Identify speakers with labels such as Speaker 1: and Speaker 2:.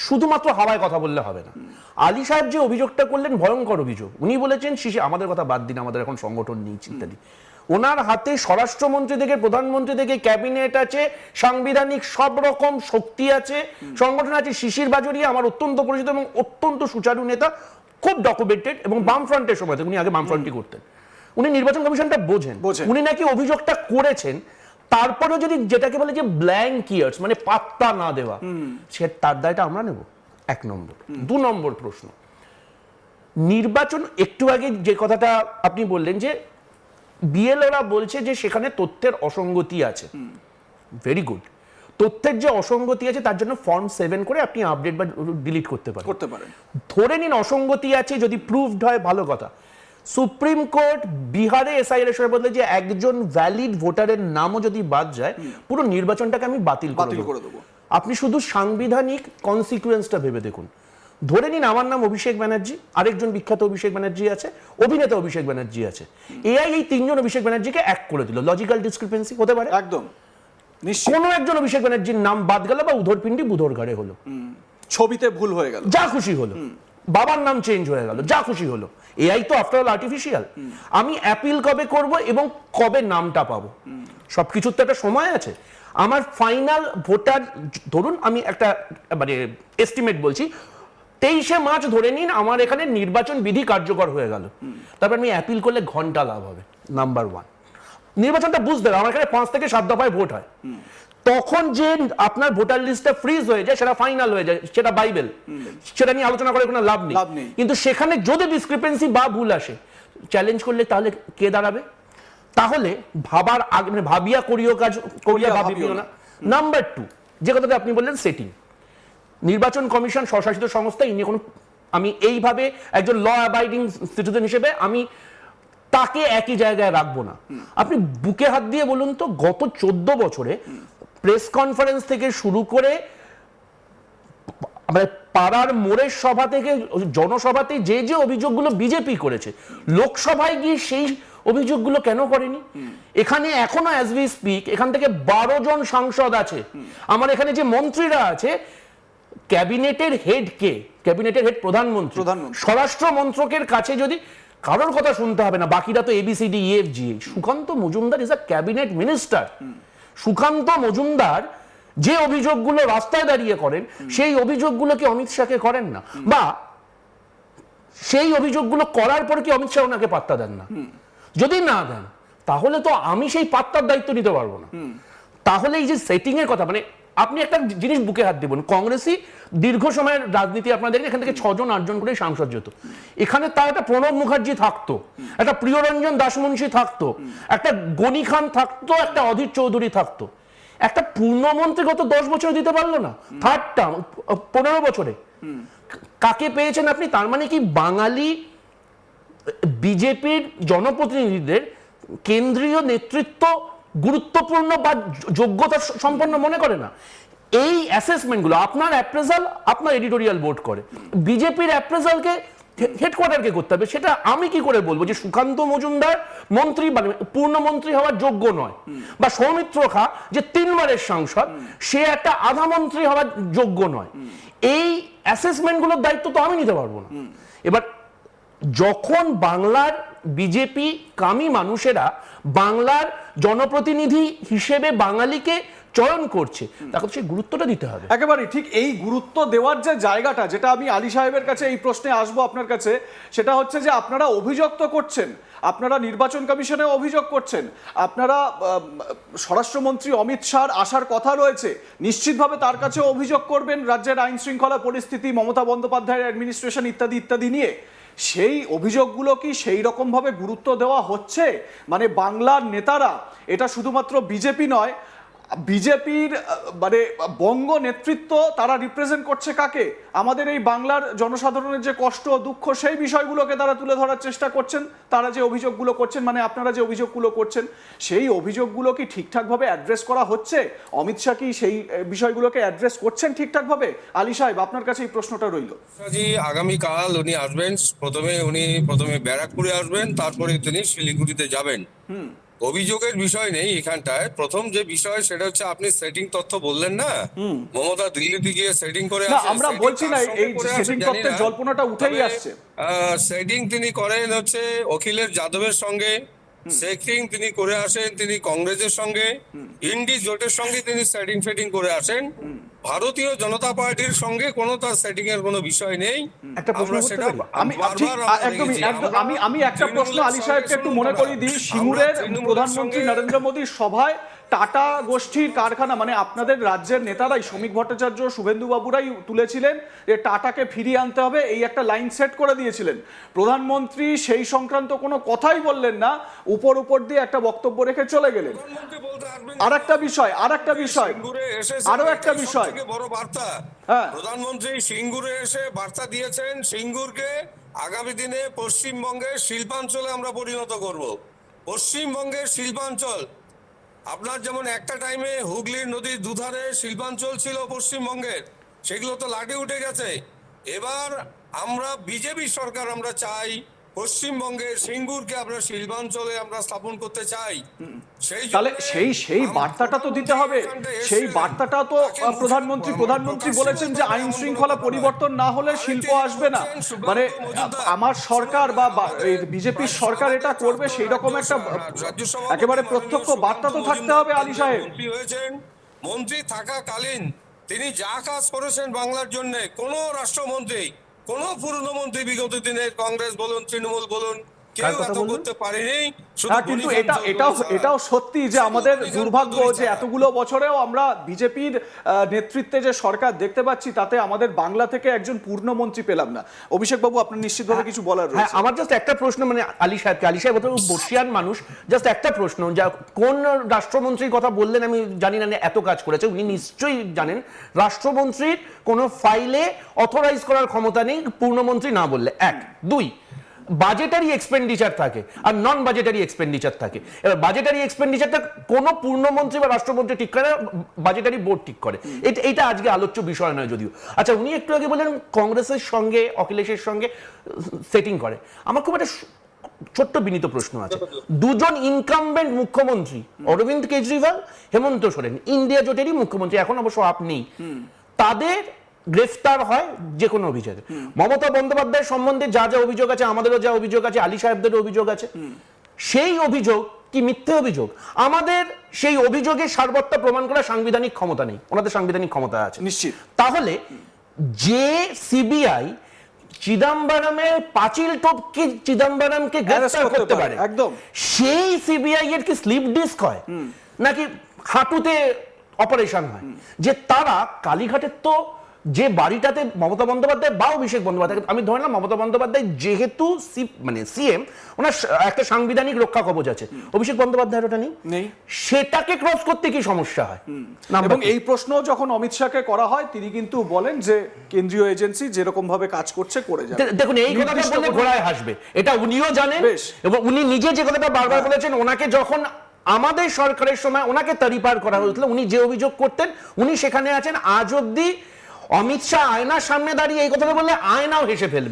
Speaker 1: শুধুমাত্র হাওয়ায় কথা বললে হবে না। আলী সাহেব যে অভিযোগটা করলেন ভয়ঙ্কর অভিযোগ। উনি বলেছেন শিশির, আমাদের কথা বাদ দিন, আমাদের এখন সংগঠন নেই ইত্যাদি। ওনার হাতে স্বরাষ্ট্রমন্ত্রী থেকে প্রধানমন্ত্রী থেকে ক্যাবিনেট আছে, সাংবিধানিক সব রকম শক্তি আছে, সংগঠন আছে। শিশির বাজোরিয়া আমার অত্যন্ত পরিচিত এবং অত্যন্ত সুচারু নেতা, খুব ডকুমেন্টেড, এবং বামফ্রন্টের সময় থেকে উনি আগে বামফ্রন্টই করতেন। উনি নির্বাচন কমিশনটা বোঝেন। উনি নাকি অভিযোগটা করেছেন, তারপরেও যদি যেটাকে বলে যে ব্ল্যাঙ্ক ইয়ার্স, মানে পাত্তা না দেওয়া, সে তার দায়টা আমরা নেব। 1 নম্বর। 2 নম্বর প্রশ্ন, নির্বাচন, একটু আগে যে কথাটা আপনি বললেন যে বিএলওরা বলছে যে সেখানে তথ্যের অসঙ্গতি আছে। Very good. তথ্যের যে অসঙ্গতি আছে তার জন্য ফর্ম 7 করে আপনি আপডেট বা ডিলিট করতে পারেন। ধরে নিন অসঙ্গতি আছে, যদি প্রুভড হয় ভালো কথা। সুপ্রিম কোর্ট বিহারে এসআইআর এর বদলে যে একজন ভ্যালিড ভোটারের নামও যদি বাদ যায়, পুরো নির্বাচনটাকে আমি বাতিল করে দেবো। আপনি শুধু সাংবিধানিক কনসিকুয়েন্সটা ভেবে দেখুন। ধরে নিন আমার নাম অভিষেক ব্যানার্জি, আরেকজন বিখ্যাত অভিষেক ব্যানার্জি আছে, অভিনেতা অভিষেক ব্যানার্জি আছে। এআই এই 3জন অভিষেক ব্যানার্জিকে এক করে দিল। লজিক্যাল ডিসক্রিপেন্সি হতে পারে?
Speaker 2: একদম।
Speaker 1: কোন একজন অভিষেক ব্যানার্জির নাম বাদ গেল বা উধরপিন্ডি বুধরঘাড়ে হলো,
Speaker 2: ছবিতে ভুল হয়ে গেল,
Speaker 1: যা খুশি হলো, বাবার নাম চেঞ্জ হয়ে গেল, যা খুশি হলো। এআই তো আফটার অল আর্টিফিশিয়াল। আমি অ্যাপিল কবে করব এবং কবে নামটা পাবো, সবকিছুর তো একটা সময় আছে। আমার ফাইনাল ভোটার, ধরুন আমি একটা মানে এস্টিমেট বলছি, 23শে মার্চ ধরে নিন আমার এখানে নির্বাচন বিধি কার্যকর হয়ে গেল। তারপর আমি অ্যাপিল করলে ঘন্টা লাভ হবে। নাম্বার 1, নির্বাচনটা বুঝতে হবে আমার এখানে 5 থেকে 7 দফায় ভোট হয়। তখন যে আপনার ভোটার লিস্টটা ফ্রিজ হয়ে যায়, সেটা ফাইনাল হয়ে যায়, সেটা বাইবেল, সেটা নিয়ে আলোচনা করে কোনো লাভ নেই। কিন্তু সেখানে যদি ডিসক্রিপেন্সি বা ভুল আসে, চ্যালেঞ্জ করলে তাহলে কে দাঁড়াবে? তাহলে ভাবার আগে, মানে ভাবিয়া করিও কাজ, করিয়া ভাবিও না। নাম্বার 2, যে কথাটা আপনি বললেন সেটিং, নির্বাচন কমিশন স্বশাসিত সংস্থা, ইনি কোনো, আমি এইভাবে একজন ল অ্যাবাইডিং সিটিজেন হিসেবে আমি তাকে একই জায়গায় রাখবো না। আপনি বুকে হাত দিয়ে বলুন তো, গত 14 বছরে প্রেস কনফারেন্স থেকে শুরু করে পাড়ার মোড়ের সভা থেকে জনসভাতে যে যে অভিযোগগুলো বিজেপি করেছে, লোকসভায় গিয়ে সেই অভিযোগগুলো কেন করেনি? এখানে এখনো অ্যাজ উই স্পিক এখান থেকে 12 জন সাংসদ আছে। আমার এখানে যে মন্ত্রীরা আছে, ক্যাবিনেটের হেড কে? ক্যাবিনেটের হেড প্রধানমন্ত্রী। স্বরাষ্ট্র মন্ত্রকের কাছে যদি কারোর কথা শুনতে হবে না, বাকিরা তো ABCD EFG। Sukanta Majumdar is a cabinet minister. Sukanta Majumdar যে অভিযোগগুলো রাস্তায় দাঁড়িয়ে করেন, সেই অভিযোগগুলো কি অমিত শাহকে করেন না? বা সেই অভিযোগগুলো করার পর কি অমিত শাহ ওনাকে পাত্তা দেন না? যদি না দেন, তাহলে তো আমি সেই পাত্তার দায়িত্ব নিতে পারবো না। তাহলে এই যে সেটিং এর কথা, মানে আপনি একটা জিনিস বুকে হাত দিবেন, কংগ্রেসই দীর্ঘ সময়ের রাজনীতি আপনারা দেখেন, এখান থেকে 6 জন 8 জন করে সাংসদ যেত। এখানে তার একটা প্রণব মুখার্জি থাকতো, একটা প্রিয়রঞ্জন দাসমুন্সী থাকতো, একটা গনি খান থাকতো, একটা অধীর চৌধুরী থাকতো। একটা পূর্ণমন্ত্রী গত 10 বছর দিতে পারলো না, থার্ড টার্ম 15 বছরে। কাকে পেয়েছেন আপনি? তার মানে কি বাঙালি বিজেপির জনপ্রতিনিধিদের কেন্দ্রীয় নেতৃত্ব গুরুত্বপূর্ণ বা যোগ্যতা সম্পন্ন মনে করে না? এই অ্যাসেসমেন্টগুলো আপনার অ্যাপ্রেজাল আপনার এডিটোরিয়াল বোর্ড করে, বিজেপির অ্যাপ্রেজালকে হেডকোয়ার্টারকে করতে হবে। সেটা আমি কি করে বলবো যে সুকান্ত মজুমদার মন্ত্রী মানে পূর্ণমন্ত্রী হওয়ার যোগ্য নয়, বা সৌমিত্র খা যে 3 বারের সাংসদ, সে একটা আধা মন্ত্রী হওয়ার যোগ্য নয়? এই অ্যাসেসমেন্টগুলোর দায়িত্ব তো আমি নিতে পারবো না। এবার যখন বাংলার বিজেপি কামী মানুষেরা বাংলার জনপ্রতিনিধি হিসেবে বাঙালিকে চয়ন করছে, তাকে সেই গুরুত্বটা দিতে হবে।
Speaker 2: একেবারে ঠিক। এই গুরুত্ব দেওয়ার যে জায়গাটা, যেটা আমি আলী সাহেবের কাছে এই প্রশ্নে আসবো আপনার কাছে, সেটা হচ্ছে যে আপনারা অভিযোগ তো করছেন, আপনারা নির্বাচন কমিশনে অভিযোগ করছেন, আপনারা স্বরাষ্ট্রমন্ত্রী অমিত শাহ আসার কথা রয়েছে, নিশ্চিতভাবে তার কাছে অভিযোগ করবেন রাজ্যের আইন শৃঙ্খলা পরিস্থিতি, মমতা বন্দ্যোপাধ্যায়ের অ্যাডমিনিস্ট্রেশন ইত্যাদি ইত্যাদি নিয়ে। সেই অভিযোগগুলো কি সেই রকম ভাবে গুরুত্ব দেওয়া হচ্ছে? মানে বাংলার নেতারা, এটা শুধুমাত্র বিজেপি নয়, বিজেপির মানে বঙ্গ নেতৃত্ব, তারা রিপ্রেজেন্ট করছে কাকে? আমাদের এই বাংলার জনসাধারণের যে কষ্ট দুঃখ, সেই বিষয়গুলোকে তারা তুলে ধরার চেষ্টা করছেন। তারা যে অভিযোগগুলো করছেন, মানে আপনারা যে অভিযোগগুলো করছেন, সেই অভিযোগগুলো কি ঠিকঠাকভাবে অ্যাড্রেস করা হচ্ছে? অমিত শাহ কি সেই বিষয়গুলোকে অ্যাড্রেস করছেন ঠিকঠাকভাবে? আলী সাহেব, আপনার কাছে এই প্রশ্নটা রইল।
Speaker 3: আগামীকাল উনি আসবেন, প্রথমে ব্যারাকপুরে আসবেন, তারপরে তিনি শিলিগুড়িতে যাবেন। অভিযোগের বিষয় নেই এখানটায়। প্রথম যে বিষয় সেটা হচ্ছে আপনি সেটিং তথ্য বললেন না, মমতা দিল্লিতে গিয়ে সেটিং করে
Speaker 2: না,
Speaker 3: আসে।
Speaker 2: আমরা
Speaker 3: setting
Speaker 2: বলছি
Speaker 3: কার
Speaker 2: না,
Speaker 3: সঙ্গে
Speaker 2: এই
Speaker 3: করে আসে
Speaker 2: সেটিং
Speaker 3: জানি
Speaker 2: তত্ত্বের
Speaker 3: না।
Speaker 2: জল্পনাটা উঠেই
Speaker 3: তবে,
Speaker 2: আসছে।
Speaker 3: সেটিং তিনি করেন হচ্ছে অখিলেশ যাদবের সঙ্গে, সেটিং তিনি করে আসেন তিনি কংগ্রেসের সঙ্গে, ইন্ডি জোটের সঙ্গে তিনি সেটিং ফেটিং করে আসেন। ভারতীয় জনতা পার্টির সঙ্গে কোনো তার সেটিং এর কোনো বিষয় নেই।
Speaker 1: একটা প্রশ্ন
Speaker 3: আমরা
Speaker 1: করতে
Speaker 3: সেটা
Speaker 1: পারি?
Speaker 2: আমি ঠিক
Speaker 3: বারবার আমরা
Speaker 2: একদমই
Speaker 3: দেখেছি।
Speaker 2: একদম
Speaker 3: আমরা
Speaker 2: আমি একটা প্রশ্ন
Speaker 3: তৃণমূলের
Speaker 2: আলী
Speaker 3: সঙ্গে
Speaker 2: সাহেবকে একটু
Speaker 3: শুনুন
Speaker 2: মনে
Speaker 3: দাদা,
Speaker 2: করিয়ে দিই।
Speaker 3: আমরা
Speaker 2: সিঙ্গুরের
Speaker 3: তৃণমূলের
Speaker 2: প্রধানমন্ত্রী
Speaker 3: সঙ্গে-
Speaker 2: নরেন্দ্র মোদীর সভায় টাটা গোষ্ঠীর কারখানা, মানে আপনাদের রাজ্যের নেতারাই, শ্রমিক ভট্টাচার্য, শুভেন্দু বাবুরাই তুলেছিলেন যে টাটাকে ফিরিয়ে আনতে হবে, এই একটা লাইন সেট করে দিয়েছিলেন। প্রধানমন্ত্রী সেই সংক্রান্ত কোনো কথাই বললেন না, উপর দিয়ে একটা বক্তব্য রেখে চলে গেলেন।
Speaker 3: প্রধানমন্ত্রী বলতে পারবেন
Speaker 2: আর
Speaker 3: না।
Speaker 2: একটা বিষয়
Speaker 3: সিঙ্গুরে এসেছেন,
Speaker 2: আরো একটা
Speaker 3: এটাই
Speaker 2: বিষয়।
Speaker 3: সবথেকে বড় বার্তা।
Speaker 2: হ্যাঁ।
Speaker 3: প্রধানমন্ত্রী সিঙ্গুরে এসে বার্তা দিয়েছেন সিঙ্গুরকে আগামী দিনে পশ্চিমবঙ্গের শিল্পাঞ্চলে আমরা পরিণত করব। পশ্চিমবঙ্গের শিল্পাঞ্চল, আপনার যেমন একটা টাইমে হুগলির নদীর দুধারে শিল্পাঞ্চল ছিল পশ্চিমবঙ্গের, সেগুলো তো লাটে উঠে গেছে। এবার আমরা বিজেপি সরকার আমরা চাই পশ্চিমবঙ্গের সিঙ্গুরকে আমরা শিল্পাঞ্চলে আমরা স্থাপন করতে চাই।
Speaker 2: তাহলে সেই বার্তাটা তো দিতে হবে। সেই বার্তাটা তো প্রধানমন্ত্রী বলেছেন যে আইন শৃঙ্খলা পরিবর্তন না হলে শিল্প আসবে না, মানে আমার সরকার বা বিজেপির সরকার এটা করবে, সেই রকম একটা একেবারে প্রত্যক্ষ বার্তা তো থাকতে হবে আলী সাহেব।
Speaker 3: মন্ত্রী হয়েছেন, মন্ত্রী থাকাকালীন তিনি যা কাজ করেছেন বাংলার জন্য, কোন রাষ্ট্রমন্ত্রী, কোন পুরনো মন্ত্রী বিগত দিনে কংগ্রেস বলুন তৃণমূল বলুন কেউ এত করতে পারেনি।
Speaker 2: হ্যাঁ, কিন্তু এটাও সত্যি যে আমাদের দুর্ভাগ্য যে এতগুলো বছরেও আমরা বিজেপির নেতৃত্বে যে সরকার দেখতে পাচ্ছি, তাতে আমাদের বাংলা থেকে একজন পূর্ণমন্ত্রী পেলাম না। অভিষেক বাবু, আপনার নিশ্চিতভাবে কিছু বলার
Speaker 1: হ্যাঁ,
Speaker 2: রয়েছে।
Speaker 1: আমার জাস্ট একটা প্রশ্ন, মানে আলী সাহেব হয়তো বর্ষিয়ান মানুষ, জাস্ট একটা প্রশ্ন, যা কোন রাষ্ট্রমন্ত্রীর কথা বললেন আমি জানি না, এত কাজ করেছে উনি নিশ্চয়ই জানেন। রাষ্ট্রমন্ত্রীর কোনো ফাইলে অথরাইজ করার ক্ষমতা নেই পূর্ণমন্ত্রী না বললে। এক, দুই, বাজেটারি এক্সপেন্ডিচার থাকে আর নন বাজেটারি এক্সপেন্ডিচার থাকে। এবার বাজেটারি এক্সপেন্ডিচারটা কোনো পূর্ণমন্ত্রী বা রাষ্ট্রমন্ত্রী ঠিক করে, বাজেটারি বোর্ড ঠিক করে। এটা আজকে আলোচ্য বিষয় নয় যদিও। আচ্ছা, উনি একটু আগে বললেন কংগ্রেসের সঙ্গে অখিলেশের সঙ্গে সেটিং করে। আমার খুব একটা ছোট্ট বিনীত প্রশ্ন আছে। দুজন ইনকামবেন্ট মুখ্যমন্ত্রী, অরবিন্দ কেজরিওয়াল, হেমন্ত সোরেন, ইন্ডিয়া জোটেরই মুখ্যমন্ত্রী, এখন অবশ্য আপনি, তাদের গ্রেফতার হয় যে কোনো অভিযোগে। মমতা বন্দ্যোপাধ্যায় সম্বন্ধে যা যা অভিযোগ আছে, আমাদেরও যা অভিযোগ আছে, আলী সাহেবদেরও অভিযোগ আছে, সেই অভিযোগ কি মিথ্যে অভিযোগ? আমাদের সেই অভিযোগের সারবত্তা প্রমাণ করার সাংবিধানিক ক্ষমতা নেই, ওনাদের সাংবিধানিক ক্ষমতা আছে
Speaker 2: নিশ্চিত।
Speaker 1: তাহলে যে সিবিআই চিদম্বরমের পাঁচিল টপকে চিদম্বরমকে গ্রেফতার করতে পারে,
Speaker 2: একদম
Speaker 1: সেই সিবিআই এর কি স্লিপ ডিস্ক হয় নাকি হাঁটুতে অপারেশন হয়? যে তারা কালীঘাটের তো যে বাড়িটাতে মমতা বন্দ্যোপাধ্যায় বা অভিষেক বন্দ্যোপাধ্যায়, আমি ধরলাম মমতা বন্দ্যোপাধ্যায় যেহেতু মানে সিএম, ওনার একটা সাংবিধানিক রক্ষা কবচ আছে, অভিষেক বন্দ্যোপাধ্যায়ের ওটা নেই। সেটাকে ক্রস করতে কি সমস্যা হয়?
Speaker 2: এবং এই প্রশ্ন যখন অমিত শাহকে করা হয়, তিনি কিন্তু বলেন যে কেন্দ্রীয় এজেন্সি যেরকম ভাবে কাজ করছে করে যাবে।
Speaker 1: দেখুন, এই কথাটা বললে ঘোড়ায় হাসবে, এটা উনিও জানেন এবং উনি নিজে যে কথাটা বারবার বলেছেন, ওনাকে যখন আমাদের সরকারের সময় ওনাকে তারিপার করা হয়েছিল, উনি যে অভিযোগ করতেন উনি সেখানে আছেন আজ অব্দি। অমিত শাহ আয়নার সামনে দাঁড়িয়ে এই কথাটা বললে আয়নাও হেসে ফেলবে।